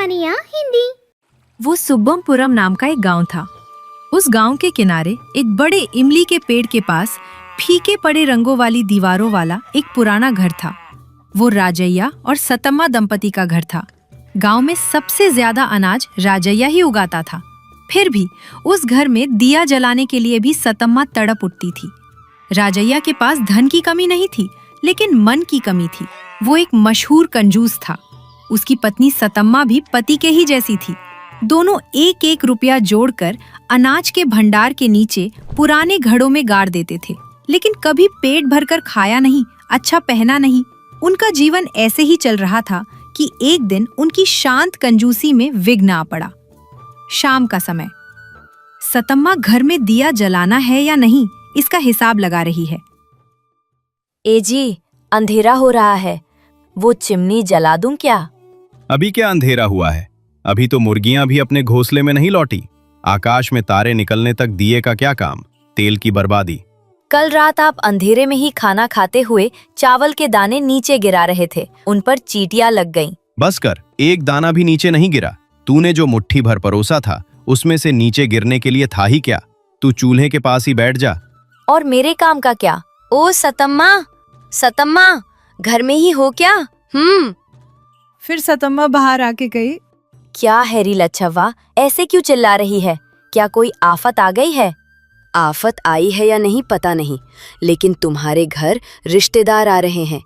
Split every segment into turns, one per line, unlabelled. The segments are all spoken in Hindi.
कहानियाँ हिंदी।
वो सुब्बमपुरम नाम का एक गांव था। उस गांव के किनारे एक बड़े इमली के पेड़ के पास फीके पड़े रंगों वाली दीवारों वाला एक पुराना घर था। वो राजैया और सतम्मा दंपति का घर था। गांव में सबसे ज्यादा अनाज राजैया ही उगाता था। फिर भी उस घर में दिया जलाने के लिए भी सतम्मा तड़प उठती थी। राजैया के पास धन की कमी नहीं थी, लेकिन मन की कमी थी। वो एक मशहूर कंजूस था। उसकी पत्नी सतम्मा भी पति के ही जैसी थी। दोनों एक एक रुपया जोड़कर अनाज के भंडार के नीचे पुराने घड़ों में गाड़ देते थे, लेकिन कभी पेट भरकर खाया नहीं, अच्छा पहना नहीं। उनका जीवन ऐसे ही चल रहा था कि एक दिन उनकी शांत कंजूसी में विघ्न आ पड़ा। शाम का समय। सतम्मा घर में दिया जलाना है या नहीं, इसका हिसाब लगा रही है।
ए जी, अंधेरा हो रहा है, वो चिमनी जला दूं क्या?
अभी क्या अंधेरा हुआ है? अभी तो मुर्गियां भी अपने घोंसले में नहीं लौटी। आकाश में तारे निकलने तक दिए का क्या काम? तेल की बर्बादी।
कल रात आप अंधेरे में ही खाना खाते हुए चावल के दाने नीचे गिरा रहे थे, उन पर चींटियां लग गईं।
बस कर, एक दाना भी नीचे नहीं गिरा। तूने जो मुट्ठी भर परोसा था उसमें से नीचे गिरने के लिए था ही क्या? तू चूल्हे के पास ही बैठ जा।
और मेरे काम का क्या? ओ सतम्मा, सतम्मा, घर में ही हो क्या?
फिर सतम्मा बाहर आके गई।
क्या हैरी लच्छवा, ऐसे क्यों चिल्ला रही है? क्या कोई आफत आ गई है? आफत आई है या नहीं पता नहीं, लेकिन तुम्हारे घर रिश्तेदार आ रहे हैं।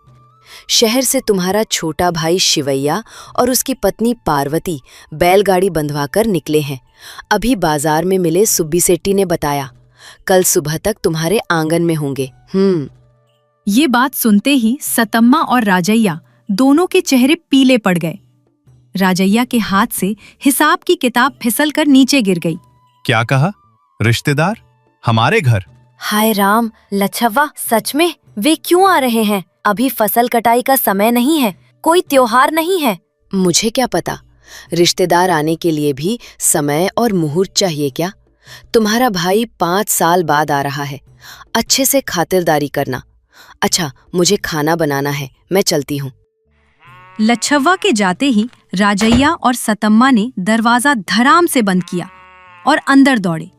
शहर से तुम्हारा छोटा भाई शिवैया और उसकी पत्नी पार्वती बैलगाड़ी बंधवाकर निकले हैं। अभी बाजार में मिले सुब्बी सेट्टी ने बताया, कल सुबह तक तुम्हारे आंगन में होंगे।
ये बात सुनते ही सतम्मा और राजैया दोनों के चेहरे पीले पड़ गए। राजैया के हाथ से हिसाब की किताब फिसलकर नीचे गिर गई।
क्या कहा? रिश्तेदार हमारे घर?
हाय राम, लच्छवा, सच में वे क्यों आ रहे हैं? अभी फसल कटाई का समय नहीं है, कोई त्योहार नहीं है। मुझे क्या पता, रिश्तेदार आने के लिए भी समय और मुहूर्त चाहिए क्या? तुम्हारा भाई 5 साल बाद आ रहा है, अच्छे से खातिरदारी करना। अच्छा, मुझे खाना बनाना है, मैं चलती हूँ।
लच्छवा के जाते ही राजैया और सतम्मा ने दरवाजा धड़ाम से बंद किया और अंदर दौड़े।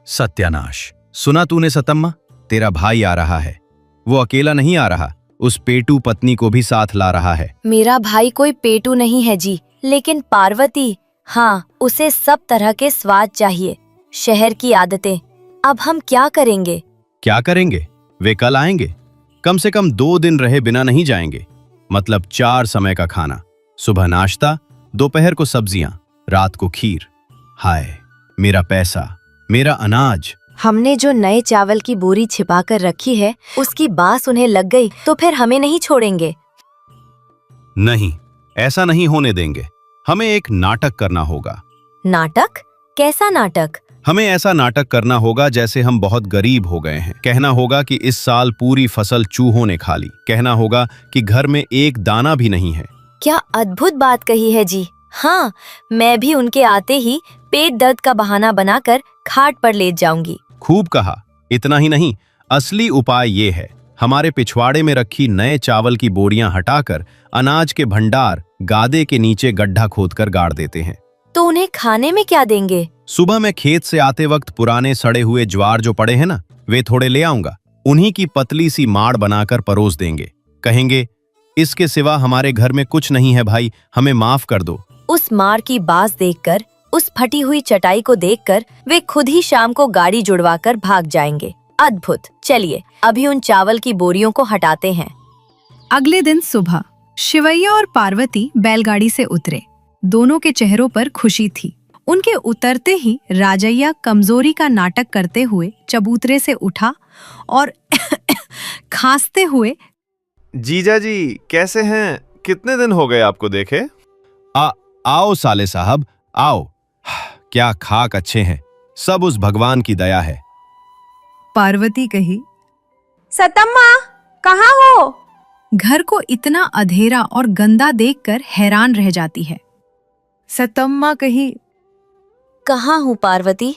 सत्यानाश! सुना तूने सतम्मा? तेरा भाई आ रहा है। वो अकेला नहीं आ रहा, उस पेटू पत्नी को भी साथ ला रहा है।
मेरा भाई कोई पेटू नहीं है जी, लेकिन पार्वती, हाँ, उसे सब तरह के स्वाद चाहिए, शहर की आदतें। अब हम क्या करेंगे?
क्या करेंगे? वे कल आएंगे। कम से कम 2 दिन रहे बिना नहीं जाएंगे। मतलब 4 समय का खाना, सुबह नाश्ता, दोपहर को सब्जियां, रात को खीर। हाय, मेरा पैसा, मेरा अनाज।
हमने जो नए चावल की बोरी छिपा कर रखी है, उसकी बास उन्हें लग गई तो फिर हमें नहीं छोड़ेंगे।
नहीं, ऐसा नहीं होने देंगे। हमें एक नाटक करना होगा।
नाटक? कैसा नाटक?
हमें ऐसा नाटक करना होगा जैसे हम बहुत गरीब हो गए हैं। कहना होगा कि इस साल पूरी फसल चूहों ने खा ली। कहना होगा कि घर में एक दाना भी नहीं है।
क्या अद्भुत बात कही है जी। हाँ, मैं भी उनके आते ही पेट दर्द का बहाना बनाकर खाट पर लेट जाऊंगी।
खूब कहा। इतना ही नहीं, असली उपाय ये है, हमारे पिछवाड़े में रखी नए चावल की बोरियां हटाकर अनाज के भंडार गादे के नीचे गड्ढा खोदकर गाड़ देते हैं।
तो उन्हें खाने में क्या देंगे?
सुबह मैं खेत से आते वक्त पुराने सड़े हुए ज्वार जो पड़े हैं ना, वे थोड़े ले आऊंगा। उन्हीं की पतली सी माड़ बनाकर परोस देंगे। कहेंगे, इसके सिवा हमारे घर में कुछ नहीं है भाई, हमें माफ कर दो।
उस मार की बास देखकर, उस फटी हुई चटाई को देखकर वे खुद ही शाम को गाड़ी जुड़वाकर भाग जाएंगे। अद्भुत। चलिए, अभी उन चावल की बोरियों को हटाते हैं।
अगले दिन सुबह शिवैया और पार्वती बैलगाड़ी से उतरे। दोनों के चेहरों पर खुशी थी। उनके उतरते ही राजैया कमजोरी का नाटक करते हुए चबूतरे से उठा और खांसते हुए,
जीजा जी कैसे हैं? कितने दिन हो गए आपको देखे?
आओ साले साहब, आओ। क्या खाक अच्छे हैं, सब उस भगवान की दया है।
पार्वती कही।
सतम्मा, कहाँ हो?
घर को इतना अंधेरा और गंदा देखकर हैरान रह जाती है। सतम्मा कही।
कहाँ हूँ पार्वती?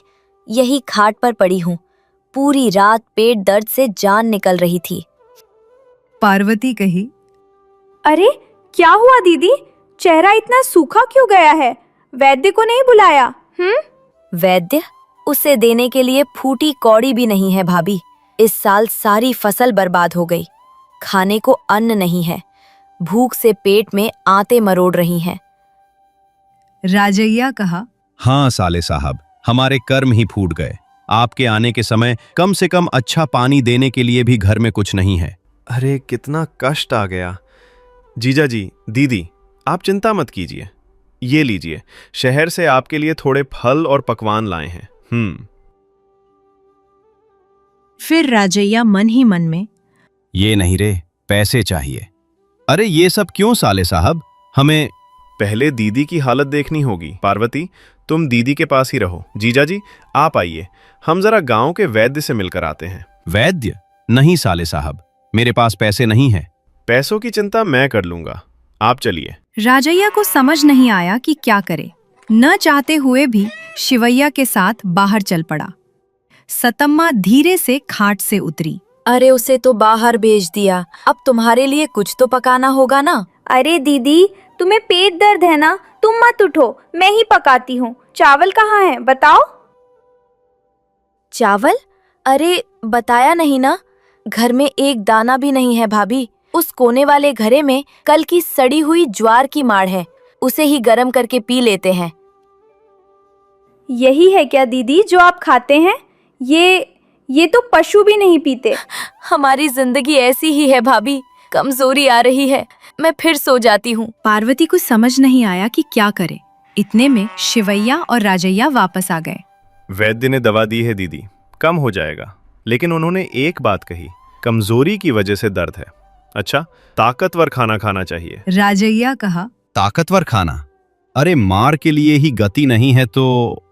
यही खाट पर पड़ी हूँ। पूरी रात पेट दर्द से जान निकल रही थी।
पार्वती कही।
अरे क्या हुआ दीदी? चेहरा इतना सूखा क्यों गया है? वैद्य को नहीं बुलाया?
वैद्य? उसे देने के लिए फूटी कौड़ी भी नहीं है भाभी। इस साल सारी फसल बर्बाद हो गई। खाने को अन्न नहीं है। भूख से पेट में आंतें मरोड़ रही हैं।
राजैया कहा,
हाँ साले साहब, हमारे कर्म ही फूट गए। आपके आने के समय कम से कम अच्छा पानी देने के लिए भी घर में कुछ नहीं है।
अरे कितना कष्ट आ गया। जीजा जी, दीदी, आप चिंता मत कीजिए। ये लीजिए, शहर से आपके लिए थोड़े फल और पकवान लाए हैं।
फिर राजैया मन ही मन में,
ये नहीं रे, पैसे चाहिए। अरे ये सब क्यों साले साहब? हमें
पहले दीदी की हालत देखनी होगी। पार्वती, तुम दीदी के पास ही रहो। जीजा जी, आप आइए, हम जरा गांव के वैद्य से मिलकर आते हैं।
वैद्य? नहीं साले साहब, मेरे पास पैसे नहीं है।
पैसों की चिंता मैं कर लूंगा, आप चलिए।
राजैया को समझ नहीं आया कि क्या करे। न चाहते हुए भी शिवैया के साथ बाहर चल पड़ा। सतम्मा धीरे से खाट से उतरी।
अरे उसे तो बाहर भेज दिया, अब तुम्हारे लिए कुछ तो पकाना होगा ना।
अरे दीदी, तुम्हें पेट दर्द है ना? तुम मत उठो, मैं ही पकाती हूँ। चावल कहाँ है, बताओ।
चावल? अरे बताया नहीं ना, घर में एक दाना भी नहीं है भाभी। उस कोने वाले घरे में कल की सड़ी हुई ज्वार की माड़ है, उसे ही गरम करके पी लेते हैं।
यही है क्या दीदी जो आप खाते हैं? ये तो पशु भी नहीं पीते।
हमारी जिंदगी ऐसी ही है भाभी, कमजोरी आ रही है, मैं फिर सो जाती हूँ।
पार्वती को समझ नहीं आया कि क्या करे। इतने में शिवैया और राजैया वापस आ गए।
वैद्य ने दवा दी है दीदी, कम हो जाएगा। लेकिन उन्होंने एक बात कही, कमजोरी की वजह से दर्द है। अच्छा, ताकतवर खाना खाना चाहिए।
राजैया कहा,
ताकतवर खाना? अरे मार के लिए ही गति नहीं है तो?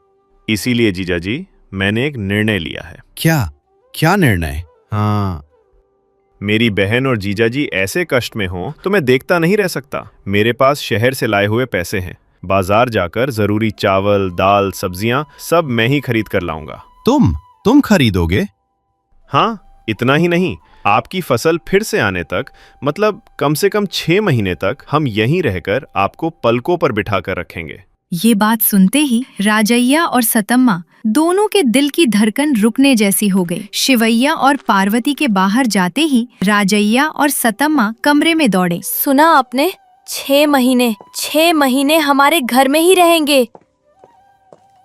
इसीलिए जीजा जी, मैंने एक निर्णय लिया है।
क्या निर्णय? हाँ,
मेरी बहन और जीजा जी ऐसे कष्ट में हो तो मैं देखता नहीं रह सकता। मेरे पास शहर से लाए हुए पैसे हैं। बाजार जाकर जरूरी चावल, दाल, सब्जियां सब मैं ही खरीद कर लाऊंगा।
तुम खरीदोगे?
हाँ, इतना ही नहीं, आपकी फसल फिर से आने तक, मतलब कम से कम 6 महीने तक हम यहीं रहकर आपको पलकों पर बिठा कर रखेंगे।
ये बात सुनते ही राजैया और सतम्मा दोनों के दिल की धड़कन रुकने जैसी हो गई। शिवैया और पार्वती के बाहर जाते ही राजैया और सतम्मा कमरे में दौड़े।
सुना आपने? 6 महीने हमारे घर में ही रहेंगे।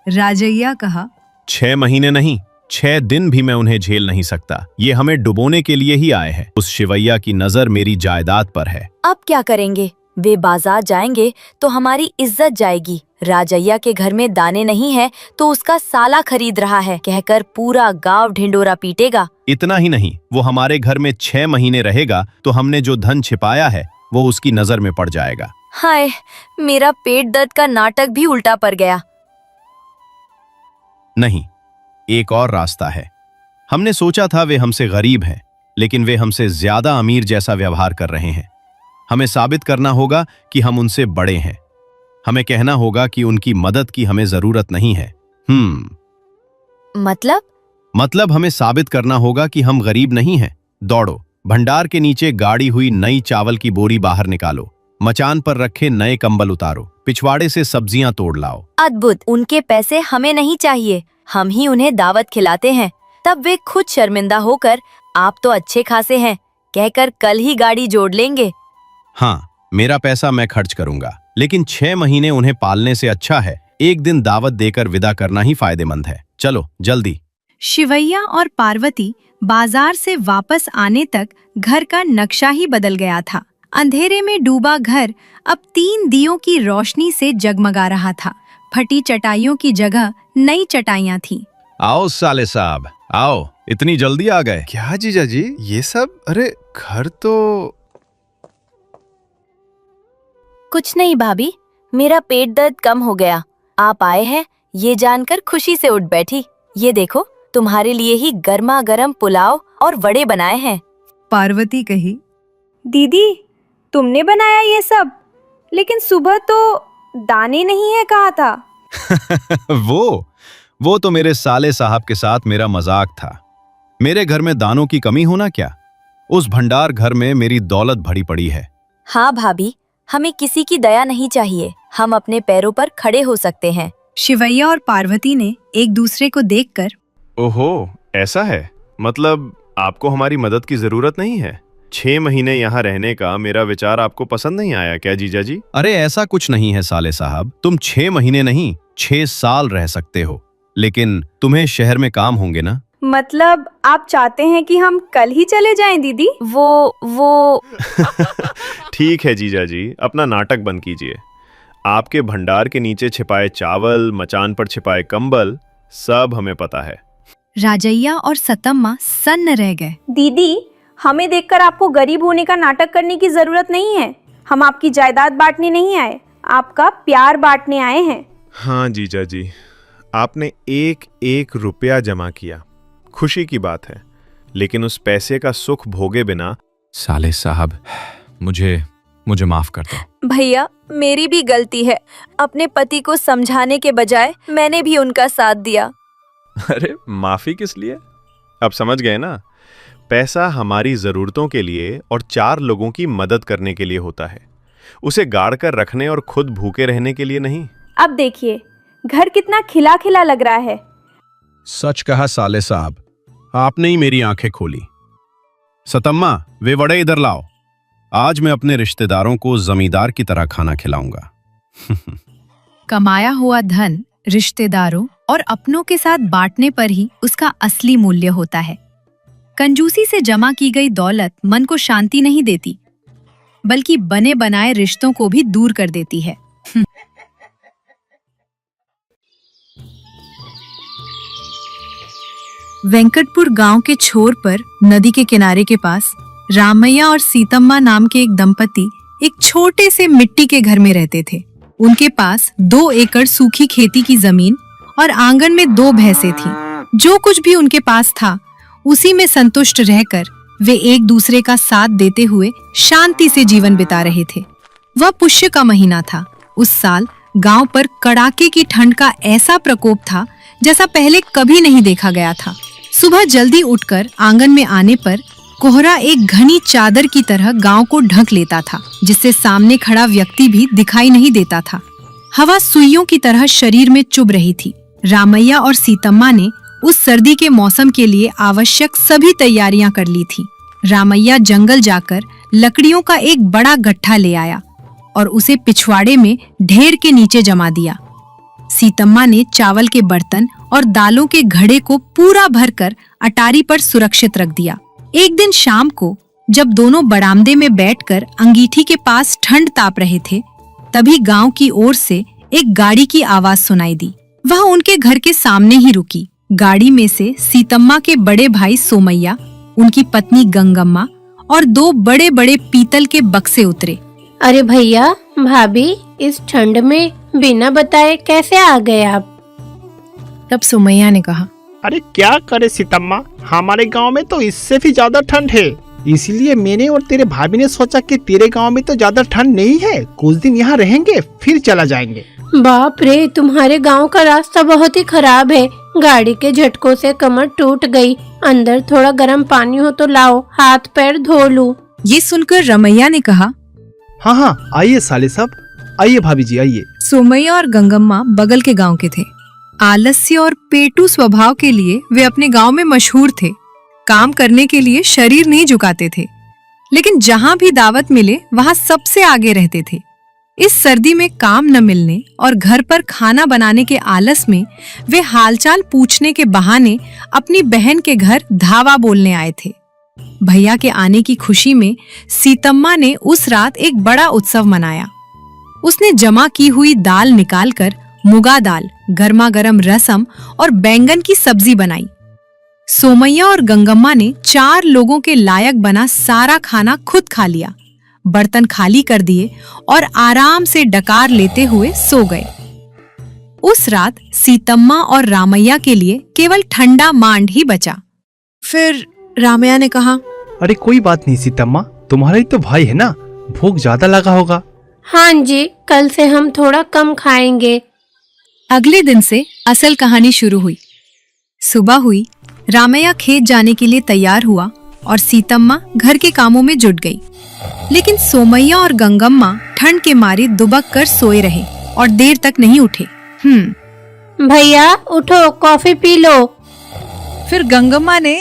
राजैया कहा,
6 महीने नहीं, 6 दिन भी मैं उन्हें झेल नहीं सकता। ये हमें डुबोने के लिए ही आए हैं। उस शिवैया की नजर मेरी जायदाद पर है।
अब क्या करेंगे? वे बाजार जाएंगे तो हमारी इज्जत जाएगी। राजैया के घर में दाने नहीं है तो उसका साला खरीद रहा है कहकर पूरा गांव ढिंडोरा पीटेगा।
इतना ही नहीं, वो हमारे घर में 6 महीने रहेगा तो हमने जो धन छिपाया है वो उसकी नजर में पड़ जाएगा।
हाय, मेरा पेट दर्द का नाटक भी उल्टा पड़ गया।
नहीं, एक और रास्ता है। हमने सोचा था वे हमसे गरीब हैं, लेकिन वे हमसे ज्यादा अमीर जैसा व्यवहार कर रहे हैं। हमें साबित करना होगा कि हम उनसे बड़े हैं। हमें कहना होगा कि उनकी मदद की हमें जरूरत नहीं है।
मतलब
हमें साबित करना होगा कि हम गरीब नहीं हैं। दौड़ो, भंडार के नीचे गाड़ी हुई नई चावल की बोरी बाहर निकालो, मचान पर रखे नए कंबल उतारो, पिछवाड़े से सब्जियां तोड़ लाओ।
अद्भुत, उनके पैसे हमें नहीं चाहिए, हम ही उन्हें दावत खिलाते हैं। तब वे खुद शर्मिंदा होकर आप तो अच्छे खासे हैं कहकर कल ही गाड़ी जोड़ लेंगे।
हाँ, मेरा पैसा मैं खर्च करूंगा, लेकिन 6 महीने उन्हें पालने से अच्छा है एक दिन दावत देकर विदा करना ही फायदेमंद है। चलो जल्दी।
शिवैया और पार्वती बाजार से वापस आने तक घर का नक्शा ही बदल गया था। अंधेरे में डूबा घर अब 3 दियों की रोशनी से जगमगा रहा था। फटी चटाइयों की जगह नई चटाइयां थीं।
आओ साले साहब, आओ, इतनी जल्दी आ गए?
क्या जीजा जी ये सब? अरे घर तो...
कुछ नहीं भाभी, मेरा पेट दर्द कम हो गया। आप आए हैं ये जानकर खुशी से उठ बैठी। ये देखो, तुम्हारे लिए ही गर्मा गर्म पुलाव और वड़े बनाए हैं।
पार्वती कही,
दीदी, तुमने बनाया ये सब? लेकिन सुबह तो दाने नहीं है कहा था।
वो तो मेरे साले साहब के साथ मेरा मजाक था। मेरे घर में दानों की कमी होना क्या? उस भंडार घर में मेरी दौलत भरी पड़ी है।
हाँ भाभी, हमें किसी की दया नहीं चाहिए। हम अपने पैरों पर खड़े हो सकते हैं।
शिवैया और पार्वती ने एक दूसरे को देखकर
ओहो, ऐसा है? मतलब आपको हमारी मदद की जरूरत नहीं है? 6 महीने यहाँ रहने का मेरा विचार आपको पसंद नहीं आया क्या जीजा जी?
अरे ऐसा कुछ नहीं है साले साहब, तुम 6 महीने नहीं 6 साल रह सकते हो, लेकिन तुम्हें शहर में काम होंगे ना।
मतलब आप चाहते हैं कि हम कल ही चले जाएं दीदी?
वो
ठीक है जीजा जी, अपना नाटक बंद कीजिए। आपके भंडार के नीचे छिपाए चावल, मचान पर छिपाए कंबल, सब हमें पता है।
राजैया और सतम्मा सन्न रह गए।
दीदी, हमें देखकर आपको गरीब होने का नाटक करने की जरूरत नहीं है। हम आपकी जायदाद बांटने नहीं आए, आपका प्यार बांटने आए हैं।
हाँ जीजा जी, आपने एक एक रुपया जमा किया, खुशी की बात है, लेकिन उस पैसे का सुख भोगे बिना।
साले साहब, मुझे माफ कर दो।
भैया, मेरी भी गलती है। अपने पति को समझाने के बजाय मैंने भी उनका साथ दिया।
अरे माफी किस लिए? अब समझ गए ना, पैसा हमारी जरूरतों के लिए और 4 लोगों की मदद करने के लिए होता है, उसे गाड़ कर रखने और खुद भूखे रहने के लिए नहीं।
अब देखिए, घर कितना खिला खिला लग रहा है।
सच कहा साले साहब, आपने ही मेरी आंखें खोली। सतम्मा, वे वड़े इधर लाओ। आज मैं अपने रिश्तेदारों को जमींदार की तरह खाना खिलाऊंगा।
कमाया हुआ धन रिश्तेदारों और अपनों के साथ बांटने पर ही उसका असली मूल्य होता है। कंजूसी से जमा की गई दौलत मन को शांति नहीं देती, बल्कि बने बनाए रिश्तों को भी दूर कर देती है। वेंकटपुर गांव के छोर पर नदी के किनारे के पास रामैया और सीतम्मा नाम के एक दंपति एक छोटे से मिट्टी के घर में रहते थे। उनके पास 2 एकड़ सूखी खेती की जमीन और आंगन में 2 भैंसें थीं। जो कुछ भी उनके पास था उसी में संतुष्ट रहकर वे एक दूसरे का साथ देते हुए शांति से जीवन बिता रहे थे। वह पुष्य का महीना था। उस साल गांव पर कड़ाके की ठंड का ऐसा प्रकोप था जैसा पहले कभी नहीं देखा गया था। सुबह जल्दी उठकर आंगन में आने पर कोहरा एक घनी चादर की तरह गांव को ढक लेता था, जिससे सामने खड़ा व्यक्ति भी दिखाई नहीं देता था। हवा सुइयों की तरह शरीर में चुभ रही थी। रामैया और सीतम्मा ने उस सर्दी के मौसम के लिए आवश्यक सभी तैयारियां कर ली थी। रामैया जंगल जाकर लकड़ियों का एक बड़ा गट्ठा ले आया और उसे पिछवाड़े में ढेर के नीचे जमा दिया। सीतम्मा ने चावल के बर्तन और दालों के घड़े को पूरा भरकर अटारी पर सुरक्षित रख दिया। एक दिन शाम को जब दोनों बरामदे में बैठकर अंगीठी के पास ठंड ताप रहे थे, तभी गांव की ओर से एक गाड़ी की आवाज सुनाई दी। वह उनके घर के सामने ही रुकी। गाड़ी में से सीतम्मा के बड़े भाई सोमैया, उनकी पत्नी गंगम्मा और 2 बड़े-बड़े पीतल के बक्से उतरे।
अरे भैया, भाभी, इस ठंड में बिना बताए कैसे आ गए आप?
तब सोमैया ने कहा,
अरे क्या करे सीतम्मा, हमारे गांव में तो इससे भी ज्यादा ठंड है। इसलिए मैंने और तेरे भाभी ने सोचा कि तेरे गांव में तो ज्यादा ठंड नहीं है, कुछ दिन यहाँ रहेंगे फिर चला जाएंगे।
बाप रे, तुम्हारे गांव का रास्ता बहुत ही खराब है। गाड़ी के झटकों से कमर टूट गई। अंदर थोड़ा गर्म पानी हो तो लाओ, हाथ पैर धो लूं।
ये सुनकर रमैया ने कहा,
हाँ हाँ, आइए साले साहब, आइए भाभी जी आइए।
सोमैया और गंगम्मा बगल के गांव के थे। आलस्य और पेटू स्वभाव के लिए वे अपने गांव में मशहूर थे। काम करने के लिए शरीर नहीं झुकाते थे, लेकिन जहां भी दावत मिले वहां सबसे आगे रहते थे। इस सर्दी में काम न मिलने और घर पर खाना बनाने के आलस में वे हालचाल पूछने के बहाने अपनी बहन के घर धावा बोलने आए थे। भैया के आने की खुशी में सीतम्मा ने उस रात एक बड़ा उत्सव मनाया। उसने जमा की हुई दाल निकालकर मुगा दाल, गर्मा गर्म रसम और बैंगन की सब्जी बनाई। सोमैया और गंगम्मा ने 4 लोगों के लायक बना सारा खाना खुद खा लिया, बर्तन खाली कर दिए और आराम से डकार लेते हुए सो गए। उस रात सीतम्मा और रामैया के लिए केवल ठंडा मांड ही बचा। फिर रामैया ने कहा,
अरे कोई बात नहीं सीतम्मा, तुम्हारा ही तो भाई है ना, भूख ज्यादा लगा होगा।
हाँ जी, कल से हम थोड़ा कम खाएंगे।
अगले दिन से असल कहानी शुरू हुई। सुबह हुई, रामैया खेत जाने के लिए तैयार हुआ और सीतम्मा घर के कामों में जुट गई। लेकिन सोमैया और गंगम्मा ठंड के मारे दुबक कर सोए रहे और देर तक नहीं उठे।
भैया उठो, कॉफी पी लो।
फिर गंगम्मा ने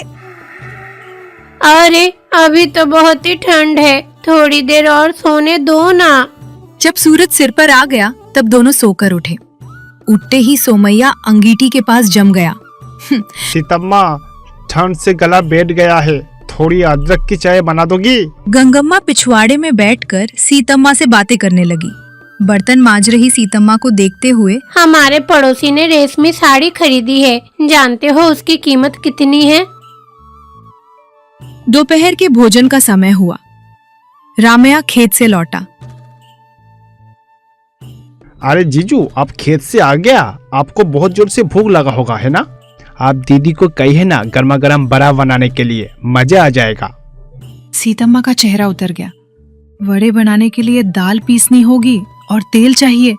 अरे अभी तो बहुत ही ठंड है, थोड़ी देर और सोने दो ना।
जब सूरज सिर पर आ गया तब दोनों सोकर उठे। उठते ही सोमैया अंगीठी के पास जम गया।
सीतम्मा, ठंड से गला बैठ गया है, थोड़ी अदरक की चाय बना दोगी?
गंगम्मा पिछवाड़े में बैठकर सीतम्मा से बातें करने लगी। बर्तन मांज रही सीतम्मा को देखते हुए,
हमारे पड़ोसी ने रेशमी साड़ी खरीदी है, जानते हो उसकी कीमत कितनी है?
दोपहर के भोजन का समय हुआ। रामैया खेत से लौटा।
अरे जीजू, आप खेत से आ गया, आपको बहुत जोर से भूख लगा होगा है ना? आप दीदी को कहिए ना गर्मा गर्म बड़ा बनाने के लिए, मजा आ जाएगा।
सीतम्मा का चेहरा उतर गया। वड़े बनाने के लिए दाल पीसनी होगी और तेल चाहिए।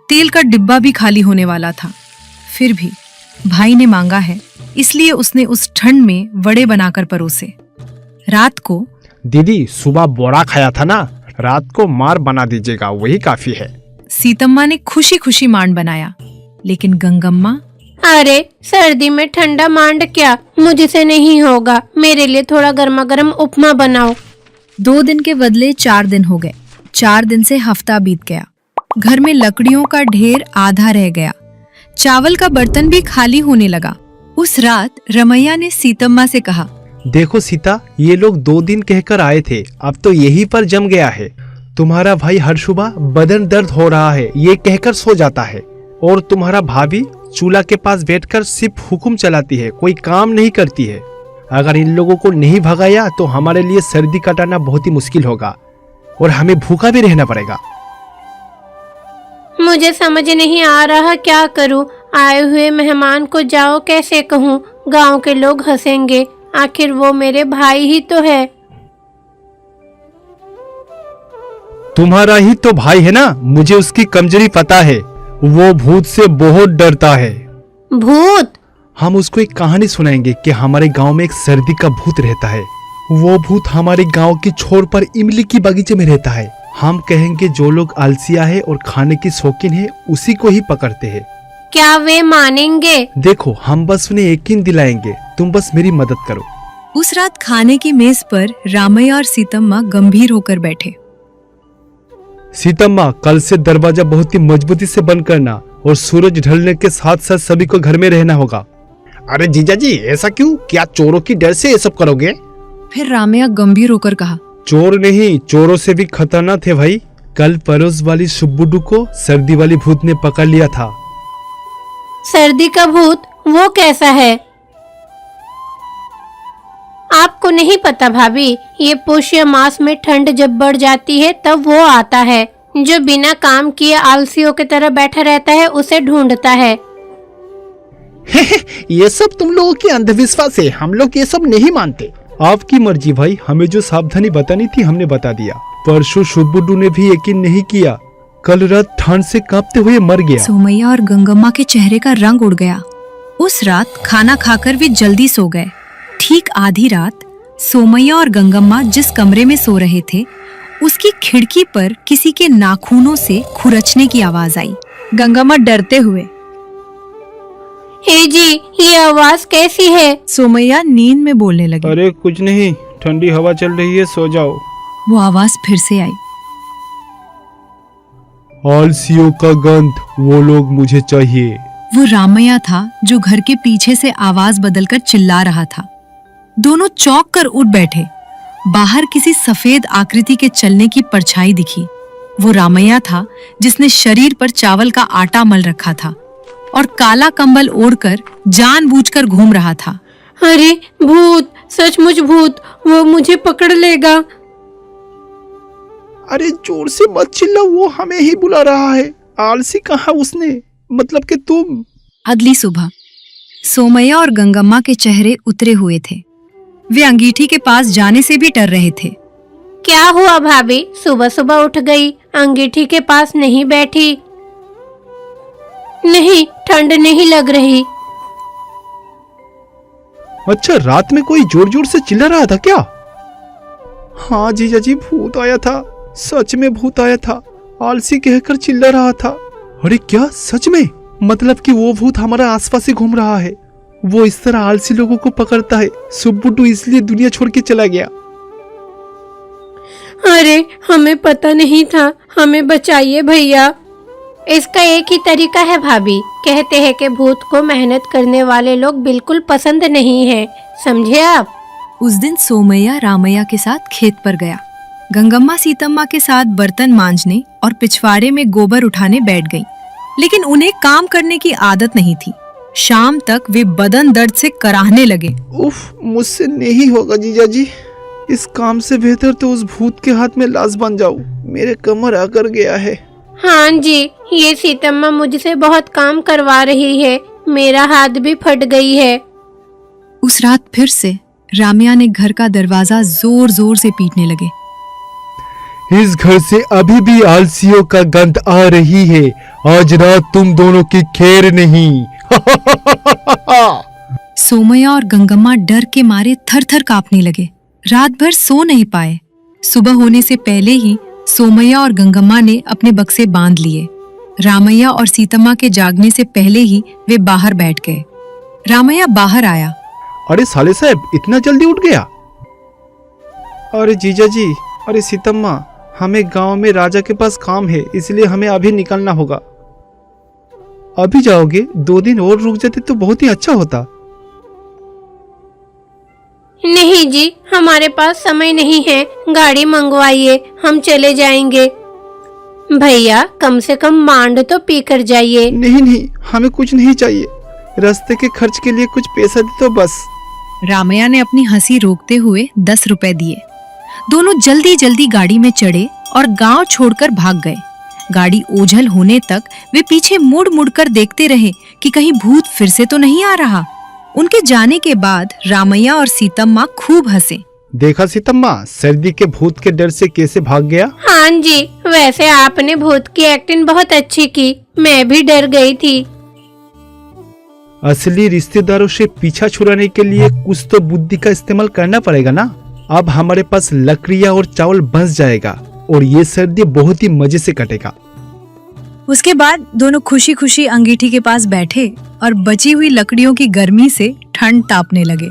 तेल का डिब्बा भी खाली होने वाला था। फिर भी भाई ने मांगा है, इसलिए उसने उस ठंड में वड़े बनाकर परोसे। रात को
दीदी सुबह बोरा खाया था ना, रात को मार बना दीजिएगा, वही काफी है।
सीतम्मा ने खुशी खुशी मांड बनाया। लेकिन गंगम्मा,
अरे सर्दी में ठंडा मांड क्या, मुझसे नहीं होगा, मेरे लिए थोड़ा गर्मा गर्म उपमा बनाओ।
2 दिन के बदले 4 दिन हो गए। 4 दिन से हफ्ता बीत गया। घर में लकड़ियों का ढेर आधा रह गया। चावल का बर्तन भी खाली होने लगा। उस रात रमैया ने सीतम्मा से कहा,
देखो सीता, ये लोग 2 दिन कहकर आए थे, अब तो यही पर जम गया है। तुम्हारा भाई हर सुबह बदन दर्द हो रहा है ये कहकर सो जाता है, और तुम्हारा भाभी चूल्हा के पास बैठकर सिर्फ हुक्म चलाती है, कोई काम नहीं करती है। अगर इन लोगों को नहीं भगाया तो हमारे लिए सर्दी काटना बहुत ही मुश्किल होगा और हमें भूखा भी रहना पड़ेगा।
मुझे समझ नहीं आ रहा क्या करूं, आए हुए मेहमान को जाओ कैसे कहूं, गांव के लोग हंसेंगे, आखिर वो मेरे भाई ही तो है।
तुम्हारा ही तो भाई है ना, मुझे उसकी कमजोरी पता है, वो भूत से बहुत डरता है।
भूत?
हम उसको एक कहानी सुनाएंगे कि हमारे गांव में एक सर्दी का भूत रहता है। वो भूत हमारे गांव की छोर पर इमली की बगीचे में रहता है। हम कहेंगे जो लोग आलसिया है और खाने की शौकीन है उसी को ही पकड़ते हैं।
क्या वे मानेंगे?
देखो, हम बस उन्हें यकीन दिलाएंगे, तुम बस मेरी मदद करो।
उस रात खाने की मेज पर रामैया और सीतम्मा गंभीर होकर बैठे।
सीतम्मा, कल से दरवाजा बहुत ही मजबूती से बंद करना और सूरज ढलने के साथ साथ सभी को घर में रहना होगा। अरे जीजा जी, ऐसा क्यों? क्या चोरों की डर से ये सब करोगे?
फिर रामैया गंभीर होकर कहा,
चोर नहीं, चोरों से भी खतरनाक थे भाई। कल पड़ोस वाली सुब्बुडू को सर्दी वाली भूत ने पकड़ लिया था।
सर्दी का भूत? वो कैसा है? आपको नहीं पता भाभी, ये पुष्य मास में ठंड जब बढ़ जाती है तब वो आता है, जो बिना काम किए आलसियों की तरह बैठा रहता है उसे ढूंढता है।
ये सब तुम लोगों की अंधविश्वास है, हम लोग ये सब नहीं मानते। आपकी मर्जी भाई, हमें जो सावधानी बतानी थी हमने बता दिया। परसों सुब्बुडू ने भी यकीन नहीं किया, कल रात ठंड से कांपते हुए मर गया।
सोमैया और गंगम्मा के चेहरे का रंग उड़ गया। उस रात खाना खाकर वे जल्दी सो गए। ठीक आधी रात सोमैया और गंगम्मा जिस कमरे में सो रहे थे उसकी खिड़की पर किसी के नाखूनों से खुरचने की आवाज आई। गंगम्मा डरते हुए,
हे जी, ये आवाज कैसी है?
सोमैया नींद में बोलने लगी।
अरे कुछ नहीं, ठंडी हवा चल रही है, सो जाओ।
वो आवाज फिर से आई,
आलसियों का गंध, वो लोग मुझे चाहिए।
वो रामैया था जो घर के पीछे से आवाज बदलकर चिल्ला रहा था। दोनों चौंक कर उठ बैठे। बाहर किसी सफेद आकृति के चलने की परछाई दिखी। वो रामैया था जिसने शरीर पर चावल का आटा मल रखा था और काला कंबल ओढ़कर जानबूझकर घूम रहा था।
अरे भूत, सचमुच भूत, वो मुझे पकड़ लेगा।
अरे जोर से मत चिल्ला, वो हमें ही बुला रहा है। आलसी कहा उसने, मतलब कि तुम।
अगली सुबह सोमैया और गंगम्मा के चेहरे उतरे हुए थे। वे अंगीठी के पास जाने से भी डर रहे थे।
क्या हुआ भाभी, सुबह सुबह उठ गई, अंगीठी के पास नहीं बैठी? नहीं, ठंड नहीं लग रही।
अच्छा, रात में कोई जोर जोर से चिल्ला रहा था क्या? हाँ जीजा जी, भूत आया था, सच में भूत आया था, आलसी कहकर चिल्ला रहा था। अरे क्या, सच में? मतलब कि वो भूत हमारा आसपास ही घूम रहा है, वो इस तरह आलसी लोगों को पकड़ता है। सुब्बुट्टू इसलिए दुनिया छोड़ के चला गया।
अरे हमें पता नहीं था, हमें बचाइए भैया। इसका एक ही तरीका है भाभी, कहते हैं कि भूत को मेहनत करने वाले लोग बिल्कुल पसंद नहीं है, समझे आप?
उस दिन सोमैया रामैया के साथ खेत पर गया। गंगम्मा सीतम्मा के साथ बर्तन मांजने और पिछवाड़े में गोबर उठाने बैठ गईं। लेकिन उन्हें काम करने की आदत नहीं थी। शाम तक वे बदन दर्द से कराहने लगे।
उफ, मुझसे नहीं होगा जीजा जी, इस काम से बेहतर तो उस भूत के हाथ में लाश बन जाऊं। मेरे कमर आकर गया है।
हाँ जी, ये सीतम्मा मुझसे बहुत काम करवा रही है, मेरा हाथ भी फट गई है।
उस रात फिर से रामैया ने घर का दरवाजा जोर जोर से पीटने लगे।
इस घर से अभी भी आलसियों का गंध आ रही है, आज रात तुम दोनों की खैर नहीं।
सोमैया और गंगम्मा डर के मारे थर थर कांपने लगे। रात भर सो नहीं पाए। सुबह होने से पहले ही सोमैया और गंगम्मा ने अपने बक्से बांध लिए। रामैया और सीतम्मा के जागने से पहले ही वे बाहर बैठ गए। रामैया बाहर आया।
अरे साले साहब, इतना जल्दी उठ गया? अरे जीजा जी, अरे सीतम्मा, हमें गांव में राजा के पास काम है, इसलिए हमें अभी निकलना होगा। अभी जाओगे? 2 दिन और रुक जाते तो बहुत ही अच्छा होता।
नहीं जी, हमारे पास समय नहीं है, गाड़ी मंगवाइए, हम चले जाएंगे। भैया कम से कम मांड तो पी कर जाइए।
नहीं नहीं, हमें कुछ नहीं चाहिए, रास्ते के खर्च के लिए कुछ पैसा दे तो बस।
रामैया ने अपनी हंसी रोकते हुए 10 रुपए दिए। दोनों जल्दी जल्दी गाड़ी में चढ़े और गांव छोड़कर भाग गए। गाड़ी ओझल होने तक वे पीछे मुड़ मुड़ कर देखते रहे कि कहीं भूत फिर से तो नहीं आ रहा। उनके जाने के बाद रामैया और सीतम्मा खूब हंसे।
देखा सीतम्मा, सर्दी के भूत के डर से कैसे भाग गया।
हाँ जी, वैसे आपने भूत की एक्टिंग बहुत अच्छी की, मैं भी डर गई थी।
असली रिश्तेदारों से पीछा छुड़ाने के लिए कुछ तो बुद्धि का इस्तेमाल करना पड़ेगा ना। अब हमारे पास लकड़ियाँ और चावल बच जाएगा और ये सर्दी बहुत ही मजे से कटेगा।
उसके बाद दोनों खुशी खुशी अंगीठी के पास बैठे और बची हुई लकड़ियों की गर्मी से ठंड तापने लगे।